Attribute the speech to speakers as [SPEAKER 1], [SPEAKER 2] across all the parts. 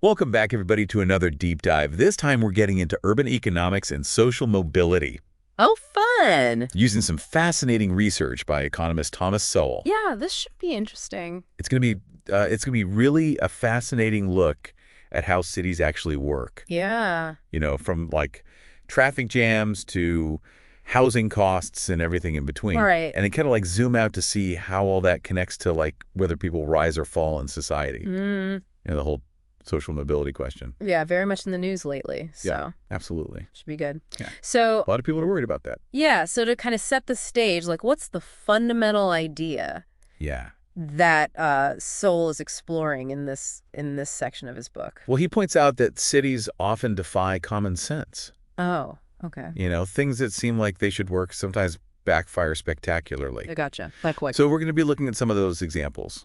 [SPEAKER 1] Welcome back, everybody, to another deep dive. This time we're getting into urban economics and social mobility,
[SPEAKER 2] Oh, fun.
[SPEAKER 1] using some fascinating research by economist Thomas Sowell.
[SPEAKER 2] Yeah, this should be interesting.
[SPEAKER 1] It's gonna be really a fascinating look at how cities actually work.
[SPEAKER 2] Yeah.
[SPEAKER 1] You know, from like traffic jams to housing costs and everything in between.
[SPEAKER 2] All right.
[SPEAKER 1] And it kind of like zoom out to see how all that connects to like whether people rise or fall in society.
[SPEAKER 2] Mm,
[SPEAKER 1] You know, the whole social mobility question.
[SPEAKER 2] yeah, very much in the news lately. So
[SPEAKER 1] Yeah, absolutely.
[SPEAKER 2] should be good.
[SPEAKER 1] Yeah.
[SPEAKER 2] So,
[SPEAKER 1] A lot of people are worried about that.
[SPEAKER 2] yeah, so to kind of set the stage, like what's the fundamental idea
[SPEAKER 1] Yeah.
[SPEAKER 2] that Sowell is exploring in this section of his book?
[SPEAKER 1] Well, he points out that cities often defy common sense.
[SPEAKER 2] Oh, okay.
[SPEAKER 1] You know, things that seem like they should work sometimes backfire spectacularly.
[SPEAKER 2] I gotcha. Like what?
[SPEAKER 1] So we're going to be looking at some of those examples.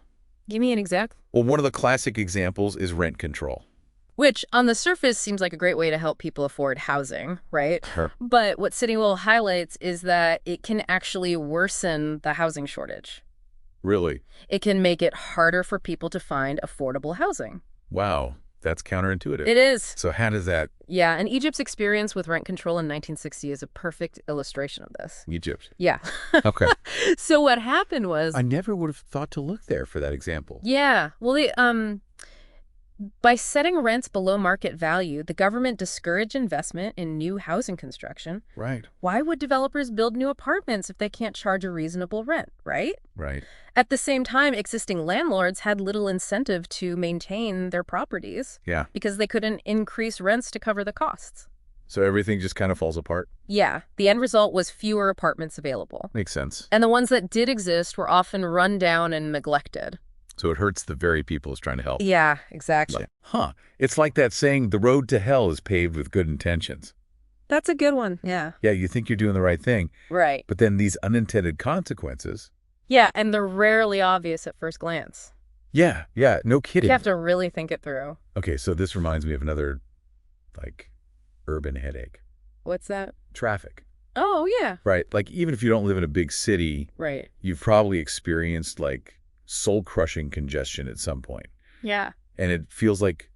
[SPEAKER 2] Give me an exact.
[SPEAKER 1] Well, one of the classic examples is rent control.
[SPEAKER 2] Which, on the surface, seems like a great way to help people afford housing, right?
[SPEAKER 1] Sure.
[SPEAKER 2] But what Sowell highlights is that it can actually worsen the housing shortage.
[SPEAKER 1] Really?
[SPEAKER 2] It can make it harder for people to find affordable housing.
[SPEAKER 1] Wow. That's counterintuitive.
[SPEAKER 2] It is.
[SPEAKER 1] So how does that...
[SPEAKER 2] Yeah, and Egypt's experience with rent control in 1960 is a perfect illustration of this.
[SPEAKER 1] Egypt.
[SPEAKER 2] Yeah.
[SPEAKER 1] Okay.
[SPEAKER 2] So what happened was...
[SPEAKER 1] I never would have thought to look there for that example.
[SPEAKER 2] Yeah. Well, by setting rents below market value, the government discouraged investment in new housing construction.
[SPEAKER 1] Right.
[SPEAKER 2] Why would developers build new apartments if they can't charge a reasonable rent, right?
[SPEAKER 1] Right.
[SPEAKER 2] At the same time, existing landlords had little incentive to maintain their properties
[SPEAKER 1] Yeah.
[SPEAKER 2] because they couldn't increase rents to cover the costs.
[SPEAKER 1] So everything just kind of falls apart?
[SPEAKER 2] Yeah, the end result was fewer apartments available.
[SPEAKER 1] Makes sense.
[SPEAKER 2] And the ones that did exist were often run down and neglected.
[SPEAKER 1] So it hurts the very people it's trying to help.
[SPEAKER 2] Yeah, exactly.
[SPEAKER 1] Huh. It's like that saying, the road to hell is paved with good intentions.
[SPEAKER 2] That's a good one. Yeah.
[SPEAKER 1] Yeah, you think you're doing the right thing,
[SPEAKER 2] Right.
[SPEAKER 1] but then these unintended consequences.
[SPEAKER 2] Yeah, and they're rarely obvious at first glance.
[SPEAKER 1] Yeah, no kidding.
[SPEAKER 2] You have to really think it through.
[SPEAKER 1] Okay, so this reminds me of another, like, urban headache.
[SPEAKER 2] What's that?
[SPEAKER 1] Traffic.
[SPEAKER 2] Oh, yeah.
[SPEAKER 1] Right? Like, even if you don't live in a big city,
[SPEAKER 2] Right.
[SPEAKER 1] you've probably experienced, like, soul-crushing congestion at some point.
[SPEAKER 2] Yeah.
[SPEAKER 1] And it feels like,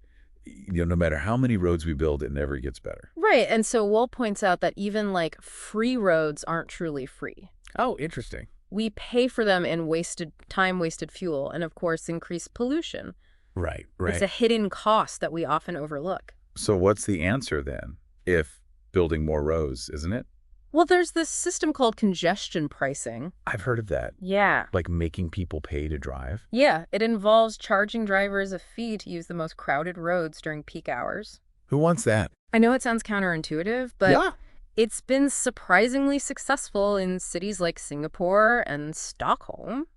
[SPEAKER 1] you know, no matter how many roads we build, it never gets better.
[SPEAKER 2] Right, and so Wohl points out that even, like, free roads aren't truly free.
[SPEAKER 1] Oh, interesting.
[SPEAKER 2] We pay for them in wasted fuel, and of course, increased pollution.
[SPEAKER 1] Right.
[SPEAKER 2] It's a hidden cost that we often overlook.
[SPEAKER 1] So what's the answer then, if building more roads, isn't it?
[SPEAKER 2] Well, there's this system called congestion pricing.
[SPEAKER 1] I've heard of that.
[SPEAKER 2] Yeah.
[SPEAKER 1] Like making people pay to drive?
[SPEAKER 2] Yeah, it involves charging drivers a fee to use the most crowded roads during peak hours.
[SPEAKER 1] Who wants that?
[SPEAKER 2] I know it sounds counterintuitive, but
[SPEAKER 1] Yeah.
[SPEAKER 2] it's been surprisingly successful in cities like Singapore and Stockholm.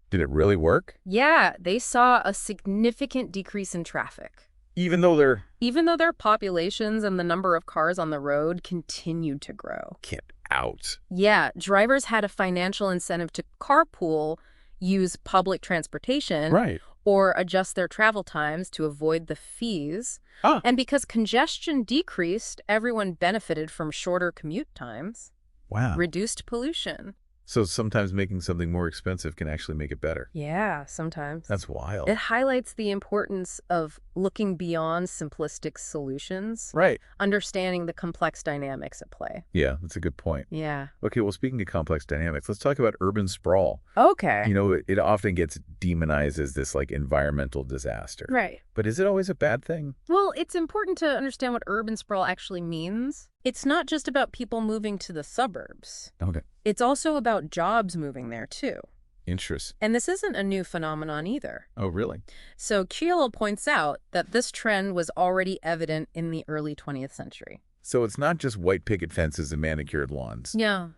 [SPEAKER 1] Did it really work?
[SPEAKER 2] Yeah, they saw a significant decrease in traffic.
[SPEAKER 1] Even though
[SPEAKER 2] Even though their populations and the number of cars on the road continued to grow.
[SPEAKER 1] Get out.
[SPEAKER 2] Yeah, drivers had a financial incentive to carpool, use public transportation,
[SPEAKER 1] Right.
[SPEAKER 2] or adjust their travel times to avoid the fees.
[SPEAKER 1] Ah.
[SPEAKER 2] And because congestion decreased, everyone benefited from shorter commute times,
[SPEAKER 1] Wow.
[SPEAKER 2] reduced pollution.
[SPEAKER 1] So sometimes making something more expensive can actually make it better.
[SPEAKER 2] Yeah, sometimes.
[SPEAKER 1] That's wild.
[SPEAKER 2] It highlights the importance of looking beyond simplistic solutions,
[SPEAKER 1] Right.
[SPEAKER 2] understanding the complex dynamics at play.
[SPEAKER 1] Yeah, that's a good point.
[SPEAKER 2] Yeah.
[SPEAKER 1] Okay, well, speaking of complex dynamics, let's talk about urban sprawl.
[SPEAKER 2] Okay.
[SPEAKER 1] You know, it often gets demonized as this, like, environmental disaster.
[SPEAKER 2] Right.
[SPEAKER 1] But is it always a bad thing?
[SPEAKER 2] Well, it's important to understand what urban sprawl actually means. It's not just about people moving to the suburbs.
[SPEAKER 1] Okay.
[SPEAKER 2] It's also about jobs moving there, too.
[SPEAKER 1] Interesting.
[SPEAKER 2] And this isn't a new phenomenon either.
[SPEAKER 1] Oh, really?
[SPEAKER 2] So Sowell points out that this trend was already evident in the early 20th century.
[SPEAKER 1] So it's not just white picket fences and manicured lawns.
[SPEAKER 2] Yeah.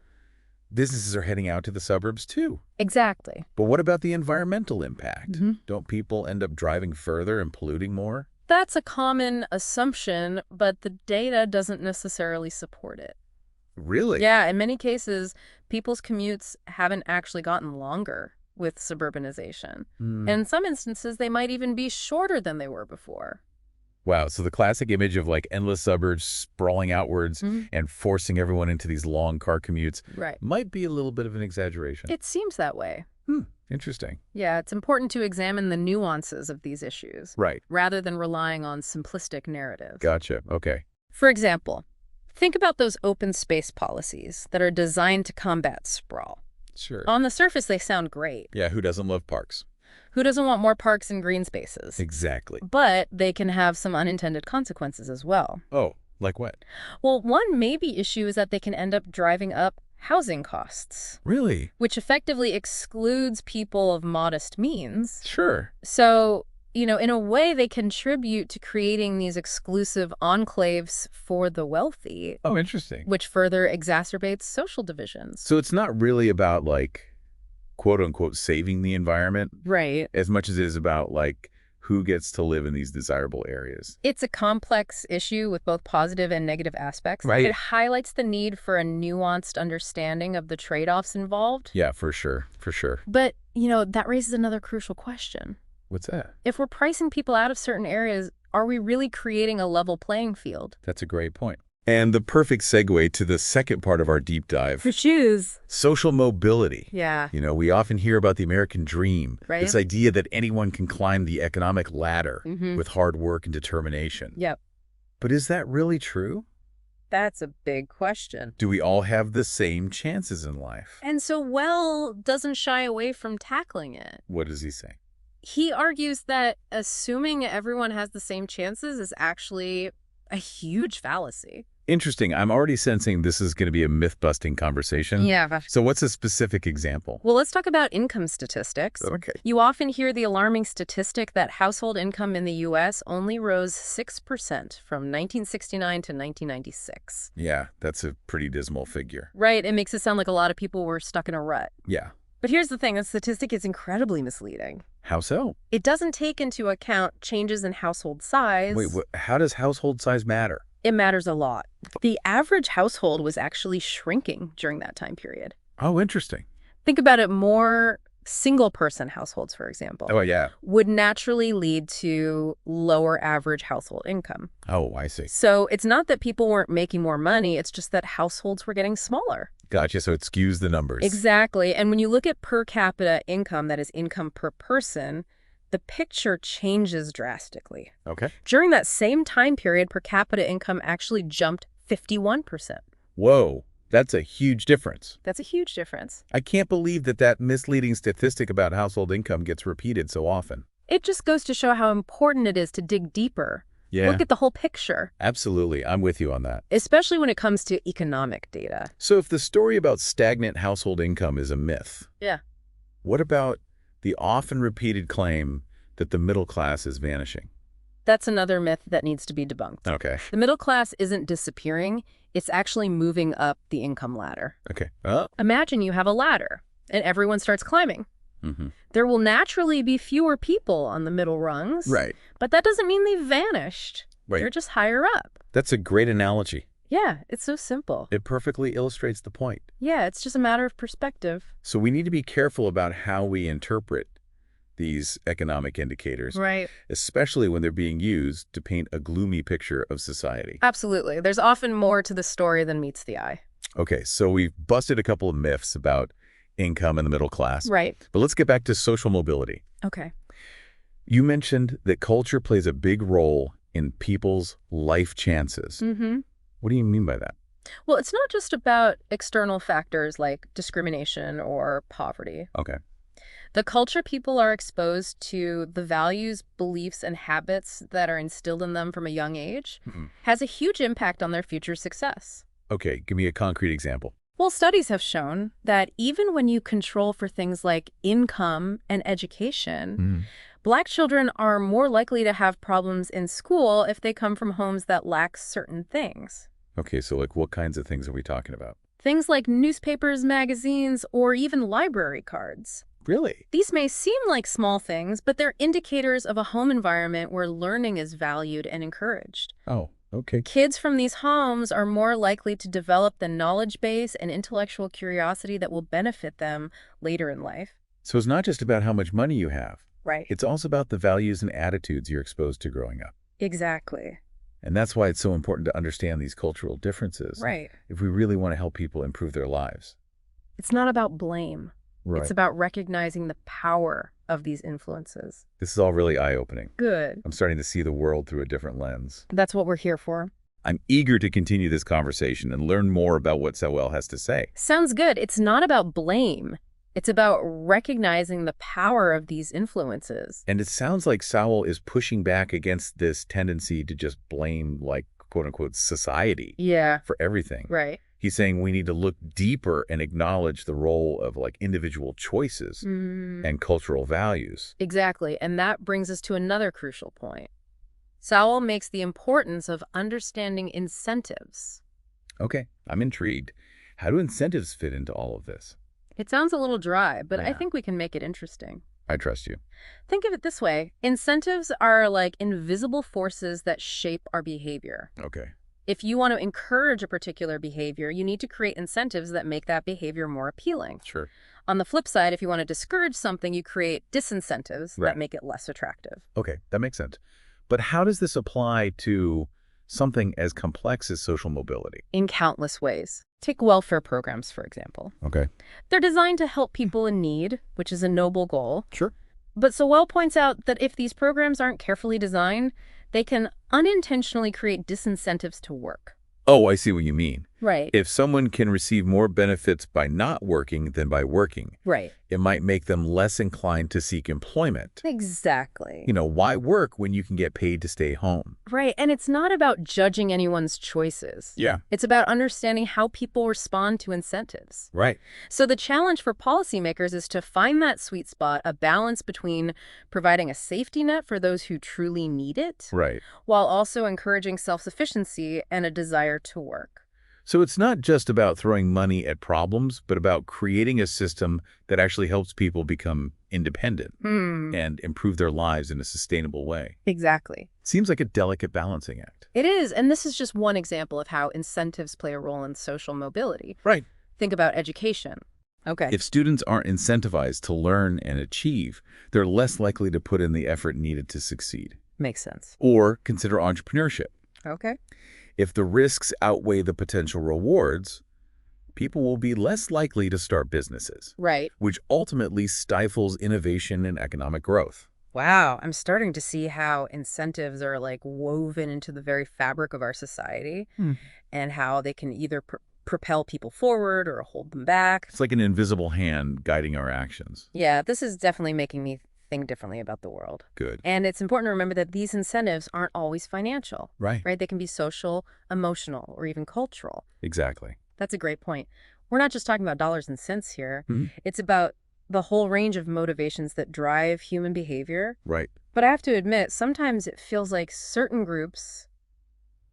[SPEAKER 1] Businesses are heading out to the suburbs, too.
[SPEAKER 2] Exactly.
[SPEAKER 1] But what about the environmental impact?
[SPEAKER 2] Mm-hmm.
[SPEAKER 1] Don't people end up driving further and polluting more?
[SPEAKER 2] That's a common assumption, but the data doesn't necessarily support it.
[SPEAKER 1] Really?
[SPEAKER 2] Yeah, in many cases, people's commutes haven't actually gotten longer with suburbanization. And in some instances, they might even be shorter than they were before.
[SPEAKER 1] Wow, so the classic image of like endless suburbs sprawling outwards and forcing everyone into these long car commutes
[SPEAKER 2] Right.
[SPEAKER 1] might be a little bit of an exaggeration.
[SPEAKER 2] It seems that way.
[SPEAKER 1] Interesting.
[SPEAKER 2] Yeah, it's important to examine the nuances of these issues,
[SPEAKER 1] Right.
[SPEAKER 2] rather than relying on simplistic narratives.
[SPEAKER 1] Gotcha. Okay.
[SPEAKER 2] For example, think about those open space policies that are designed to combat sprawl.
[SPEAKER 1] Sure.
[SPEAKER 2] On the surface, they sound great.
[SPEAKER 1] Yeah, who doesn't love parks?
[SPEAKER 2] Who doesn't want more parks and green spaces?
[SPEAKER 1] Exactly.
[SPEAKER 2] But they can have some unintended consequences as well.
[SPEAKER 1] Oh, like what?
[SPEAKER 2] Well, one maybe issue is that they can end up driving up housing costs,
[SPEAKER 1] Really?
[SPEAKER 2] which effectively excludes people of modest means.
[SPEAKER 1] Sure.
[SPEAKER 2] So, in a way, they contribute to creating these exclusive enclaves for the wealthy,
[SPEAKER 1] Oh, interesting.
[SPEAKER 2] which further exacerbates social divisions.
[SPEAKER 1] So it's not really about, like, quote unquote, saving the environment
[SPEAKER 2] Right.
[SPEAKER 1] as much as it is about, like, who gets to live in these desirable areas.
[SPEAKER 2] It's a complex issue with both positive and negative aspects.
[SPEAKER 1] Right.
[SPEAKER 2] It highlights the need for a nuanced understanding of the trade-offs involved.
[SPEAKER 1] Yeah, for sure. For sure.
[SPEAKER 2] But, that raises another crucial question.
[SPEAKER 1] What's that?
[SPEAKER 2] If we're pricing people out of certain areas, are we really creating a level playing field?
[SPEAKER 1] That's a great point. And the perfect segue to the second part of our deep dive.
[SPEAKER 2] For shoes.
[SPEAKER 1] Social mobility.
[SPEAKER 2] Yeah.
[SPEAKER 1] We often hear about the American dream,
[SPEAKER 2] Right.
[SPEAKER 1] this idea that anyone can climb the economic ladder
[SPEAKER 2] Mm-hmm.
[SPEAKER 1] with hard work and determination.
[SPEAKER 2] Yep.
[SPEAKER 1] But is that really true?
[SPEAKER 2] That's a big question.
[SPEAKER 1] Do we all have the same chances in life?
[SPEAKER 2] And Sowell doesn't shy away from tackling it.
[SPEAKER 1] What does he say?
[SPEAKER 2] He argues that assuming everyone has the same chances is actually a huge fallacy.
[SPEAKER 1] Interesting. I'm already sensing this is going to be a myth-busting conversation.
[SPEAKER 2] Yeah.
[SPEAKER 1] So what's a specific example?
[SPEAKER 2] Well, let's talk about income statistics.
[SPEAKER 1] Okay.
[SPEAKER 2] You often hear the alarming statistic that household income in the U.S. only rose 6% from 1969 to 1996.
[SPEAKER 1] Yeah, that's a pretty dismal figure.
[SPEAKER 2] Right. It makes it sound like a lot of people were stuck in a rut.
[SPEAKER 1] Yeah.
[SPEAKER 2] But here's the thing. The statistic is incredibly misleading.
[SPEAKER 1] How so?
[SPEAKER 2] It doesn't take into account changes in household size.
[SPEAKER 1] Wait, how does household size matter?
[SPEAKER 2] It matters a lot. The average household was actually shrinking during that time period.
[SPEAKER 1] Oh, interesting.
[SPEAKER 2] Think about it, more single-person households, for example,
[SPEAKER 1] Oh, yeah.
[SPEAKER 2] would naturally lead to lower average household income.
[SPEAKER 1] Oh, I see.
[SPEAKER 2] So it's not that people weren't making more money, it's just that households were getting smaller.
[SPEAKER 1] Gotcha. So it skews the numbers.
[SPEAKER 2] Exactly. And when you look at per capita income, that is income per person, the picture changes drastically.
[SPEAKER 1] Okay.
[SPEAKER 2] During that same time period, per capita income actually jumped 51%.
[SPEAKER 1] Whoa. That's a huge difference.
[SPEAKER 2] That's a huge difference.
[SPEAKER 1] I can't believe that misleading statistic about household income gets repeated so often.
[SPEAKER 2] It just goes to show how important it is to dig deeper.
[SPEAKER 1] Yeah.
[SPEAKER 2] Look at the whole picture,
[SPEAKER 1] Absolutely. I'm with you on that.
[SPEAKER 2] especially when it comes to economic data.
[SPEAKER 1] So if the story about stagnant household income is a myth,
[SPEAKER 2] Yeah.
[SPEAKER 1] what about the often repeated claim that the middle class is vanishing?
[SPEAKER 2] That's another myth that needs to be debunked.
[SPEAKER 1] Okay.
[SPEAKER 2] The middle class isn't disappearing, it's actually moving up the income ladder.
[SPEAKER 1] Okay.
[SPEAKER 2] Imagine you have a ladder, and everyone starts climbing.
[SPEAKER 1] Mm-hmm.
[SPEAKER 2] There will naturally be fewer people on the middle rungs.
[SPEAKER 1] Right.
[SPEAKER 2] But that doesn't mean they've vanished.
[SPEAKER 1] Right.
[SPEAKER 2] They're just higher up.
[SPEAKER 1] That's a great analogy.
[SPEAKER 2] Yeah, it's so simple.
[SPEAKER 1] It perfectly illustrates the point.
[SPEAKER 2] Yeah, it's just a matter of perspective.
[SPEAKER 1] So we need to be careful about how we interpret these economic indicators,
[SPEAKER 2] Right.
[SPEAKER 1] especially when they're being used to paint a gloomy picture of society.
[SPEAKER 2] Absolutely. There's often more to the story than meets the eye.
[SPEAKER 1] Okay, so we've busted a couple of myths about income and the middle class.
[SPEAKER 2] Right.
[SPEAKER 1] But let's get back to social mobility.
[SPEAKER 2] Okay.
[SPEAKER 1] You mentioned that culture plays a big role in people's life chances.
[SPEAKER 2] Mm-hmm.
[SPEAKER 1] What do you mean by that?
[SPEAKER 2] Well, it's not just about external factors like discrimination or poverty.
[SPEAKER 1] Okay.
[SPEAKER 2] The culture people are exposed to, the values, beliefs, and habits that are instilled in them from a young age, has a huge impact on their future success.
[SPEAKER 1] Okay, give me a concrete example.
[SPEAKER 2] Well, studies have shown that even when you control for things like income and education, Black children are more likely to have problems in school if they come from homes that lack certain things.
[SPEAKER 1] Okay, so like what kinds of things are we talking about?
[SPEAKER 2] Things like newspapers, magazines, or even library cards.
[SPEAKER 1] Really?
[SPEAKER 2] These may seem like small things, but they're indicators of a home environment where learning is valued and encouraged.
[SPEAKER 1] Oh, okay.
[SPEAKER 2] Kids from these homes are more likely to develop the knowledge base and intellectual curiosity that will benefit them later in life.
[SPEAKER 1] So it's not just about how much money you have.
[SPEAKER 2] Right.
[SPEAKER 1] It's also about the values and attitudes you're exposed to growing up.
[SPEAKER 2] Exactly.
[SPEAKER 1] And that's why it's so important to understand these cultural differences.
[SPEAKER 2] Right.
[SPEAKER 1] If we really want to help people improve their lives.
[SPEAKER 2] It's not about blame. It's
[SPEAKER 1] Right.
[SPEAKER 2] about recognizing the power of these influences.
[SPEAKER 1] This is all really eye-opening.
[SPEAKER 2] Good.
[SPEAKER 1] I'm starting to see the world through a different lens.
[SPEAKER 2] That's what we're here for.
[SPEAKER 1] I'm eager to continue this conversation and learn more about what Sowell has to say.
[SPEAKER 2] Sounds good. It's not about blame. It's about recognizing the power of these influences.
[SPEAKER 1] And it sounds like Sowell is pushing back against this tendency to just blame, like, quote-unquote, society
[SPEAKER 2] Yeah,
[SPEAKER 1] for everything.
[SPEAKER 2] right.
[SPEAKER 1] He's saying we need to look deeper and acknowledge the role of, like, individual choices and cultural values.
[SPEAKER 2] Exactly. And that brings us to another crucial point. Sowell makes the importance of understanding incentives.
[SPEAKER 1] Okay, I'm intrigued. How do incentives fit into all of this?
[SPEAKER 2] It sounds a little dry, but I
[SPEAKER 1] Yeah.
[SPEAKER 2] think we can make it interesting.
[SPEAKER 1] I trust you.
[SPEAKER 2] Think of it this way. Incentives are like invisible forces that shape our behavior.
[SPEAKER 1] Okay.
[SPEAKER 2] If you want to encourage a particular behavior, you need to create incentives that make that behavior more appealing.
[SPEAKER 1] Sure.
[SPEAKER 2] On the flip side, if you want to discourage something, you create disincentives
[SPEAKER 1] Right.
[SPEAKER 2] that make it less attractive.
[SPEAKER 1] Okay, that makes sense. But how does this apply to something as complex as social mobility?
[SPEAKER 2] In countless ways. Take welfare programs, for example.
[SPEAKER 1] Okay.
[SPEAKER 2] They're designed to help people in need, which is a noble goal.
[SPEAKER 1] Sure.
[SPEAKER 2] But Sowell points out that if these programs aren't carefully designed, they can unintentionally create disincentives to work.
[SPEAKER 1] Oh, I see what you mean.
[SPEAKER 2] Right.
[SPEAKER 1] If someone can receive more benefits by not working than by working,
[SPEAKER 2] Right.
[SPEAKER 1] it might make them less inclined to seek employment.
[SPEAKER 2] Exactly.
[SPEAKER 1] Why work when you can get paid to stay home?
[SPEAKER 2] Right. And it's not about judging anyone's choices.
[SPEAKER 1] Yeah.
[SPEAKER 2] It's about understanding how people respond to incentives.
[SPEAKER 1] Right.
[SPEAKER 2] So the challenge for policymakers is to find that sweet spot, a balance between providing a safety net for those who truly need it,
[SPEAKER 1] Right.
[SPEAKER 2] while also encouraging self-sufficiency and a desire to work.
[SPEAKER 1] So it's not just about throwing money at problems, but about creating a system that actually helps people become independent and improve their lives in a sustainable way.
[SPEAKER 2] Exactly.
[SPEAKER 1] Seems like a delicate balancing act.
[SPEAKER 2] It is, and this is just one example of how incentives play a role in social mobility.
[SPEAKER 1] Right.
[SPEAKER 2] Think about education. Okay.
[SPEAKER 1] If students aren't incentivized to learn and achieve, they're less likely to put in the effort needed to succeed.
[SPEAKER 2] Makes sense.
[SPEAKER 1] Or consider entrepreneurship.
[SPEAKER 2] Okay.
[SPEAKER 1] If the risks outweigh the potential rewards, people will be less likely to start businesses,
[SPEAKER 2] Right.
[SPEAKER 1] which ultimately stifles innovation and economic growth.
[SPEAKER 2] Wow, I'm starting to see how incentives are like woven into the very fabric of our society and how they can either propel people forward or hold them back.
[SPEAKER 1] It's like an invisible hand guiding our actions.
[SPEAKER 2] Yeah, this is definitely making me think differently about the world.
[SPEAKER 1] Good.
[SPEAKER 2] And it's important to remember that these incentives aren't always financial,
[SPEAKER 1] Right.
[SPEAKER 2] right? They can be social, emotional, or even cultural.
[SPEAKER 1] Exactly.
[SPEAKER 2] That's a great point. We're not just talking about dollars and cents here.
[SPEAKER 1] Mhm.
[SPEAKER 2] It's about the whole range of motivations that drive human behavior.
[SPEAKER 1] Right.
[SPEAKER 2] But I have to admit, sometimes it feels like certain groups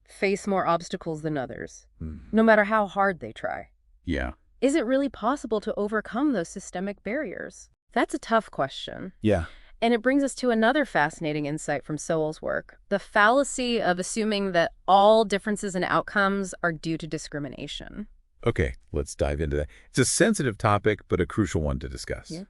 [SPEAKER 2] face more obstacles than others, no matter how hard they try.
[SPEAKER 1] Yeah.
[SPEAKER 2] Is it really possible to overcome those systemic barriers? That's a tough question.
[SPEAKER 1] Yeah.
[SPEAKER 2] And it brings us to another fascinating insight from Sowell's work, the fallacy of assuming that all differences in outcomes are due to discrimination.
[SPEAKER 1] Okay, let's dive into that. It's a sensitive topic, but a crucial one to discuss.
[SPEAKER 2] Yeah.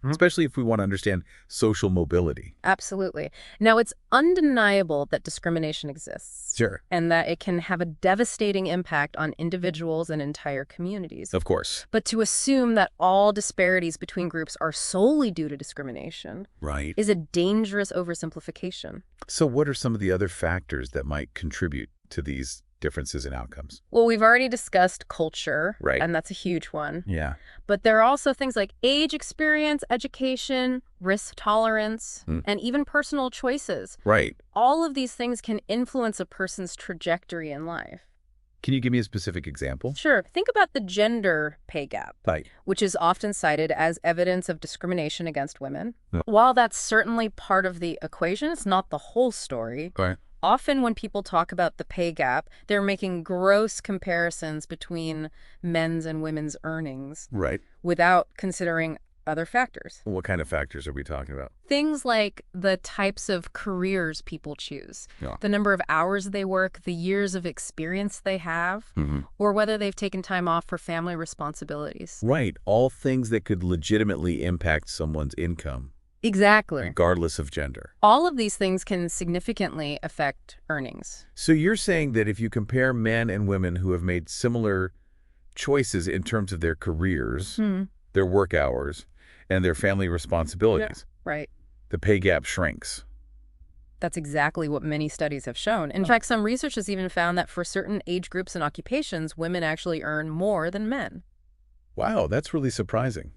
[SPEAKER 1] Especially if we want to understand social mobility.
[SPEAKER 2] Absolutely. Now, it's undeniable that discrimination exists.
[SPEAKER 1] Sure.
[SPEAKER 2] And that it can have a devastating impact on individuals and entire communities.
[SPEAKER 1] Of course.
[SPEAKER 2] But to assume that all disparities between groups are solely due to discrimination
[SPEAKER 1] Right.
[SPEAKER 2] is a dangerous oversimplification.
[SPEAKER 1] So what are some of the other factors that might contribute to these differences in outcomes?
[SPEAKER 2] Well, we've already discussed culture,
[SPEAKER 1] Right.
[SPEAKER 2] and that's a huge one.
[SPEAKER 1] Yeah.
[SPEAKER 2] But there are also things like age, experience, education, risk tolerance, and even personal choices.
[SPEAKER 1] Right.
[SPEAKER 2] All of these things can influence a person's trajectory in life.
[SPEAKER 1] Can you give me a specific example?
[SPEAKER 2] Sure. Think about the gender pay gap,
[SPEAKER 1] Right.
[SPEAKER 2] which is often cited as evidence of discrimination against women.
[SPEAKER 1] Yeah.
[SPEAKER 2] While that's certainly part of the equation, it's not the whole story.
[SPEAKER 1] Right.
[SPEAKER 2] Often when people talk about the pay gap, they're making gross comparisons between men's and women's earnings
[SPEAKER 1] Right.
[SPEAKER 2] without considering other factors.
[SPEAKER 1] What kind of factors are we talking about?
[SPEAKER 2] Things like the types of careers people choose,
[SPEAKER 1] Yeah.
[SPEAKER 2] the number of hours they work, the years of experience they have, or whether they've taken time off for family responsibilities.
[SPEAKER 1] Right. All things that could legitimately impact someone's income,
[SPEAKER 2] Exactly.
[SPEAKER 1] regardless of gender.
[SPEAKER 2] All of these things can significantly affect earnings.
[SPEAKER 1] So you're saying that if you compare men and women who have made similar choices in terms of their careers, their work hours, and their family responsibilities.
[SPEAKER 2] Right.
[SPEAKER 1] The pay gap shrinks.
[SPEAKER 2] That's exactly what many studies have shown. In fact, some research has even found that for certain age groups and occupations, women actually earn more than men.
[SPEAKER 1] Wow, that's really surprising.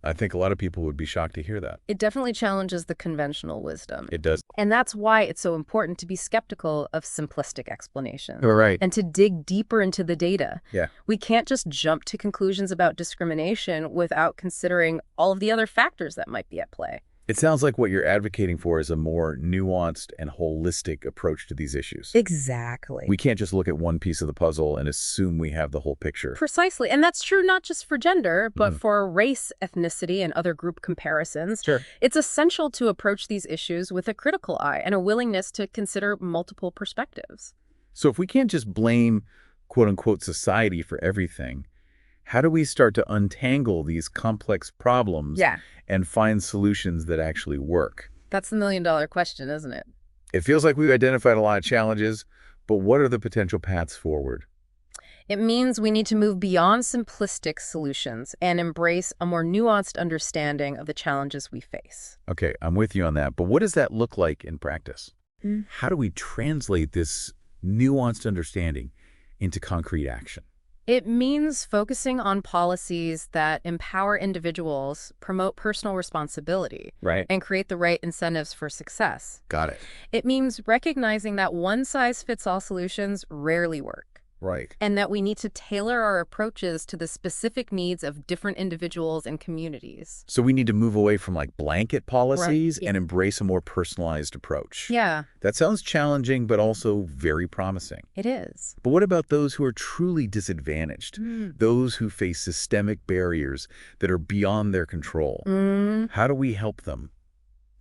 [SPEAKER 1] I think a lot of people would be shocked to hear that.
[SPEAKER 2] It definitely challenges the conventional wisdom.
[SPEAKER 1] It does.
[SPEAKER 2] And that's why it's so important to be skeptical of simplistic explanations.
[SPEAKER 1] Right.
[SPEAKER 2] And to dig deeper into the data.
[SPEAKER 1] Yeah.
[SPEAKER 2] We can't just jump to conclusions about discrimination without considering all of the other factors that might be at play.
[SPEAKER 1] It sounds like what you're advocating for is a more nuanced and holistic approach to these issues.
[SPEAKER 2] Exactly.
[SPEAKER 1] We can't just look at one piece of the puzzle and assume we have the whole picture.
[SPEAKER 2] Precisely. And that's true not just for gender, but for race, ethnicity, and other group comparisons.
[SPEAKER 1] Sure.
[SPEAKER 2] It's essential to approach these issues with a critical eye and a willingness to consider multiple perspectives.
[SPEAKER 1] So if we can't just blame, quote-unquote, society for everything, how do we start to untangle these complex problems and find solutions that actually work?
[SPEAKER 2] That's the million-dollar question, isn't it?
[SPEAKER 1] It feels like we've identified a lot of challenges, but what are the potential paths forward?
[SPEAKER 2] It means we need to move beyond simplistic solutions and embrace a more nuanced understanding of the challenges we face.
[SPEAKER 1] Okay, I'm with you on that, but what does that look like in practice? How do we translate this nuanced understanding into concrete action?
[SPEAKER 2] It means focusing on policies that empower individuals, promote personal responsibility, and create the right incentives for success.
[SPEAKER 1] Got it.
[SPEAKER 2] It means recognizing that one-size-fits-all solutions rarely work.
[SPEAKER 1] Right.
[SPEAKER 2] And that we need to tailor our approaches to the specific needs of different individuals and communities.
[SPEAKER 1] So we need to move away from like blanket policies and embrace a more personalized approach.
[SPEAKER 2] Yeah.
[SPEAKER 1] That sounds challenging, but also very promising.
[SPEAKER 2] It is.
[SPEAKER 1] But what about those who are truly disadvantaged? Those who face systemic barriers that are beyond their control? How do we help them?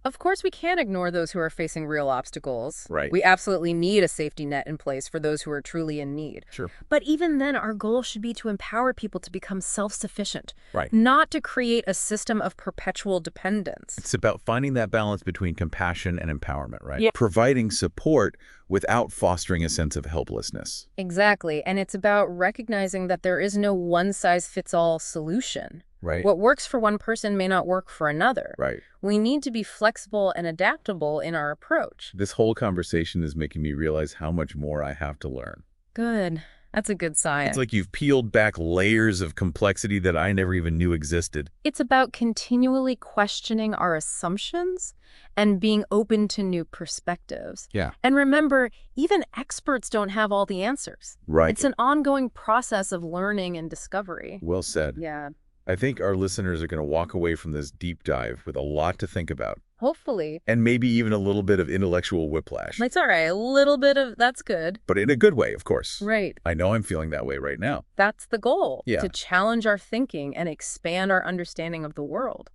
[SPEAKER 2] Of course, we can't ignore those who are facing real obstacles.
[SPEAKER 1] Right.
[SPEAKER 2] We absolutely need a safety net in place for those who are truly in need.
[SPEAKER 1] Sure.
[SPEAKER 2] But even then, our goal should be to empower people to become self-sufficient,
[SPEAKER 1] Right.
[SPEAKER 2] not to create a system of perpetual dependence.
[SPEAKER 1] It's about finding that balance between compassion and empowerment, right?
[SPEAKER 2] Yeah.
[SPEAKER 1] Providing support without fostering a sense of helplessness.
[SPEAKER 2] Exactly. And it's about recognizing that there is no one-size-fits-all solution.
[SPEAKER 1] Right.
[SPEAKER 2] What works for one person may not work for another.
[SPEAKER 1] Right.
[SPEAKER 2] We need to be flexible and adaptable in our approach.
[SPEAKER 1] This whole conversation is making me realize how much more I have to learn.
[SPEAKER 2] Good. That's a good sign.
[SPEAKER 1] It's like you've peeled back layers of complexity that I never even knew existed.
[SPEAKER 2] It's about continually questioning our assumptions and being open to new perspectives.
[SPEAKER 1] Yeah.
[SPEAKER 2] And remember, even experts don't have all the answers.
[SPEAKER 1] Right.
[SPEAKER 2] It's an ongoing process of learning and discovery.
[SPEAKER 1] Well said.
[SPEAKER 2] Yeah.
[SPEAKER 1] I think our listeners are going to walk away from this deep dive with a lot to think about.
[SPEAKER 2] Hopefully.
[SPEAKER 1] And maybe even a little bit of intellectual whiplash.
[SPEAKER 2] It's all right. A little bit of that's good.
[SPEAKER 1] But in a good way, of course.
[SPEAKER 2] Right.
[SPEAKER 1] I know I'm feeling that way right now.
[SPEAKER 2] That's the goal.
[SPEAKER 1] Yeah.
[SPEAKER 2] To challenge our thinking and expand our understanding of the world.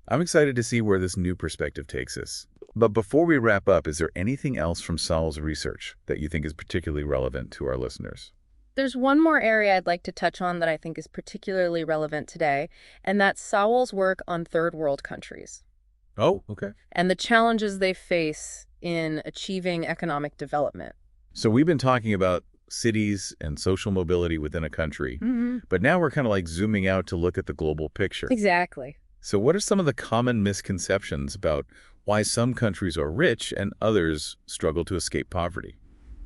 [SPEAKER 1] I'm excited to see where this new perspective takes us. But before we wrap up, is there anything else from Sowell's research that you think is particularly relevant to our listeners?
[SPEAKER 2] There's one more area I'd like to touch on that I think is particularly relevant today, and that's Sowell's work on third world countries.
[SPEAKER 1] Oh, okay.
[SPEAKER 2] And the challenges they face in achieving economic development.
[SPEAKER 1] So we've been talking about cities and social mobility within a country, but now we're kind of like zooming out to look at the global picture.
[SPEAKER 2] Exactly.
[SPEAKER 1] So what are some of the common misconceptions about why some countries are rich and others struggle to escape poverty?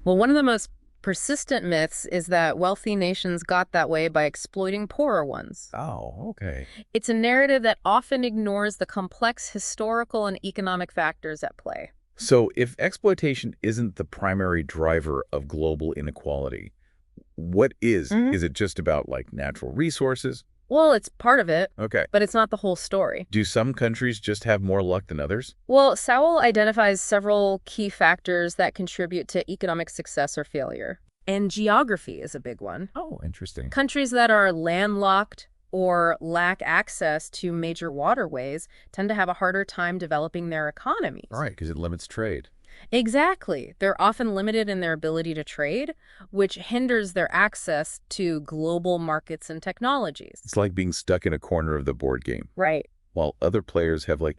[SPEAKER 2] Well, one of the most persistent myths is that wealthy nations got that way by exploiting poorer ones.
[SPEAKER 1] Oh, okay.
[SPEAKER 2] It's a narrative that often ignores the complex historical and economic factors at play.
[SPEAKER 1] So if exploitation isn't the primary driver of global inequality, what is? Is it just about like natural resources?
[SPEAKER 2] Well, it's part of it,
[SPEAKER 1] Okay.
[SPEAKER 2] but it's not the whole story.
[SPEAKER 1] Do some countries just have more luck than others?
[SPEAKER 2] Well, Sowell identifies several key factors that contribute to economic success or failure. And geography is a big one.
[SPEAKER 1] Oh, interesting.
[SPEAKER 2] Countries that are landlocked or lack access to major waterways tend to have a harder time developing their economies.
[SPEAKER 1] All right, because it limits trade.
[SPEAKER 2] Exactly. They're often limited in their ability to trade, which hinders their access to global markets and technologies.
[SPEAKER 1] It's like being stuck in a corner of the board game,
[SPEAKER 2] Right.
[SPEAKER 1] while other players have like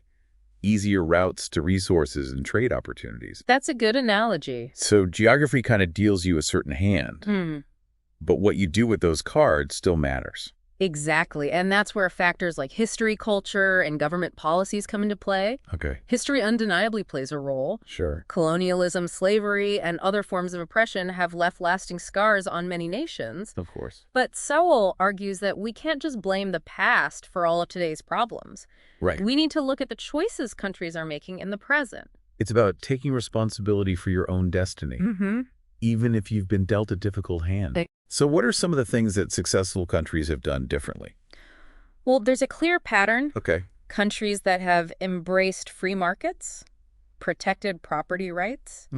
[SPEAKER 1] easier routes to resources and trade opportunities.
[SPEAKER 2] That's a good analogy.
[SPEAKER 1] So geography kind of deals you a certain hand, but what you do with those cards still matters.
[SPEAKER 2] Exactly. And that's where factors like history, culture, and government policies come into play.
[SPEAKER 1] Okay.
[SPEAKER 2] History undeniably plays a role.
[SPEAKER 1] Sure.
[SPEAKER 2] Colonialism, slavery, and other forms of oppression have left lasting scars on many nations.
[SPEAKER 1] Of course.
[SPEAKER 2] But Sowell argues that we can't just blame the past for all of today's problems.
[SPEAKER 1] Right.
[SPEAKER 2] We need to look at the choices countries are making in the present.
[SPEAKER 1] It's about taking responsibility for your own destiny, even if you've been dealt a difficult hand. So what are some of the things that successful countries have done differently?
[SPEAKER 2] Well, there's a clear pattern.
[SPEAKER 1] Okay.
[SPEAKER 2] Countries that have embraced free markets, protected property rights,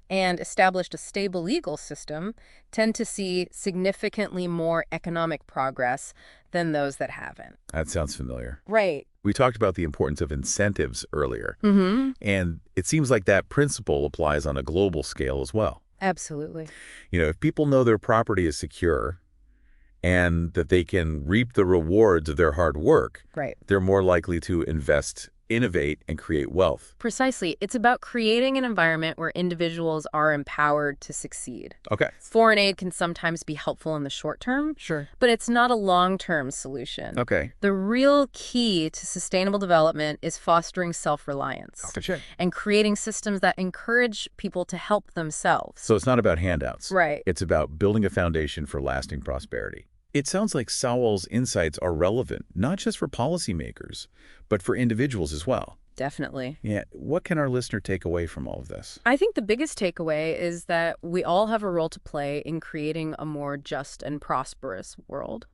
[SPEAKER 2] and established a stable legal system tend to see significantly more economic progress than those that haven't.
[SPEAKER 1] That sounds familiar.
[SPEAKER 2] Right.
[SPEAKER 1] We talked about the importance of incentives earlier, and it seems like that principle applies on a global scale as well.
[SPEAKER 2] Absolutely.
[SPEAKER 1] You know, if people know their property is secure and that they can reap the rewards of their hard work,
[SPEAKER 2] right,
[SPEAKER 1] they're more likely to invest, innovate, and create wealth.
[SPEAKER 2] Precisely. It's about creating an environment where individuals are empowered to succeed.
[SPEAKER 1] Okay.
[SPEAKER 2] Foreign aid can sometimes be helpful in the short term, but it's not a long-term solution.
[SPEAKER 1] Okay.
[SPEAKER 2] The real key to sustainable development is fostering self-reliance and creating systems that encourage people to help themselves.
[SPEAKER 1] So it's not about handouts.
[SPEAKER 2] Right.
[SPEAKER 1] It's about building a foundation for lasting prosperity. It sounds like Sowell's insights are relevant, not just for policymakers, but for individuals as well.
[SPEAKER 2] Definitely.
[SPEAKER 1] Yeah. What can our listener take away from all of this?
[SPEAKER 2] I think the biggest takeaway is that we all have a role to play in creating a more just and prosperous world.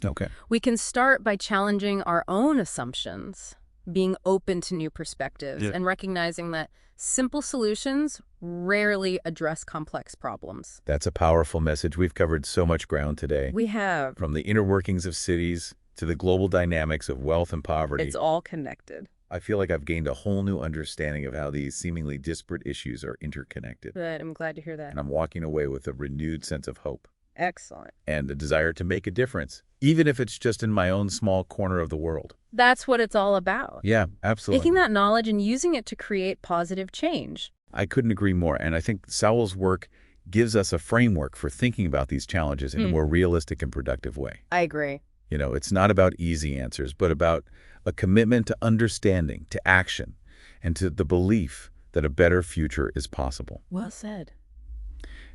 [SPEAKER 1] Okay.
[SPEAKER 2] We can start by challenging our own assumptions, being open to new perspectives, and recognizing that simple solutions rarely address complex problems.
[SPEAKER 1] That's a powerful message. We've covered so much ground today.
[SPEAKER 2] We have.
[SPEAKER 1] From the inner workings of cities to the global dynamics of wealth and poverty.
[SPEAKER 2] It's all connected.
[SPEAKER 1] I feel like I've gained a whole new understanding of how these seemingly disparate issues are interconnected.
[SPEAKER 2] Good. I'm glad to hear that.
[SPEAKER 1] And I'm walking away with a renewed sense of hope.
[SPEAKER 2] Excellent.
[SPEAKER 1] And a desire to make a difference, even if it's just in my own small corner of the world.
[SPEAKER 2] That's what it's all about.
[SPEAKER 1] Yeah, absolutely.
[SPEAKER 2] Taking that knowledge and using it to create positive change.
[SPEAKER 1] I couldn't agree more. And I think Sowell's work gives us a framework for thinking about these challenges in a more realistic and productive way.
[SPEAKER 2] I agree.
[SPEAKER 1] You know, it's not about easy answers, but about a commitment to understanding, to action, and to the belief that a better future is possible.
[SPEAKER 2] Well said.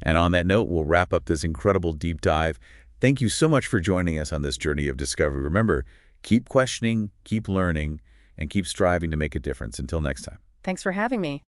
[SPEAKER 1] And on that note, we'll wrap up this incredible deep dive. Thank you so much for joining us on this journey of discovery. Remember, keep questioning, keep learning, and keep striving to make a difference. Until next time.
[SPEAKER 2] Thanks for having me.